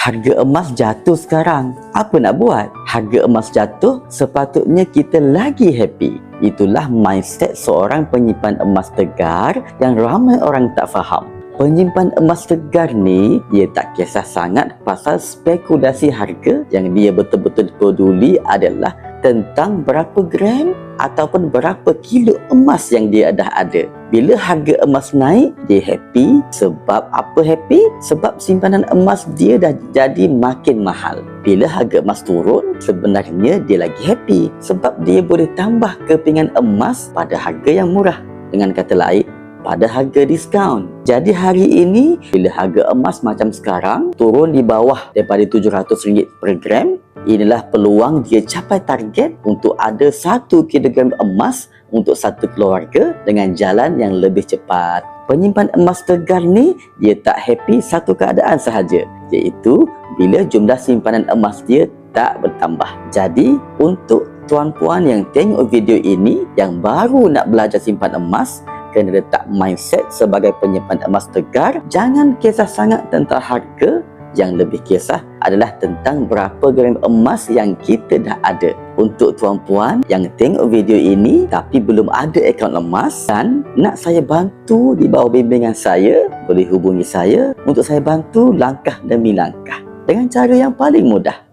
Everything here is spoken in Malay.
harga emas jatuh sekarang. Apa nak buat? Harga emas jatuh, sepatutnya kita lagi happy. Itulah mindset seorang penyimpan emas tegar yang ramai orang tak faham. Penyimpan emas tegar ni, dia tak kisah sangat pasal spekulasi harga. Yang dia betul-betul peduli adalah tentang berapa gram ataupun berapa kilo emas yang dia dah ada. Bila harga emas naik, dia happy. Sebab apa happy? Sebab simpanan emas dia dah jadi makin mahal. Bila harga emas turun, sebenarnya dia lagi happy. Sebab dia boleh tambah kepingan emas pada harga yang murah. Dengan kata lain, pada harga diskaun. Jadi hari ini, bila harga emas macam sekarang turun di bawah daripada RM700 per gram, inilah peluang dia capai target untuk ada 1 kilogram emas untuk satu keluarga dengan jalan yang lebih cepat. Penyimpan emas tegar ni, dia tak happy satu keadaan sahaja, iaitu bila jumlah simpanan emas dia tak bertambah. Jadi, untuk tuan-puan yang tengok video ini, yang baru nak belajar simpan emas, kena letak mindset sebagai penyimpan emas tegar. Jangan kisah sangat tentang harga, yang lebih kisah adalah tentang berapa gram emas yang kita dah ada. Untuk tuan-puan yang tengok video ini tapi belum ada akaun emas dan nak saya bantu di bawah bimbingan saya, boleh hubungi saya untuk saya bantu langkah demi langkah dengan cara yang paling mudah.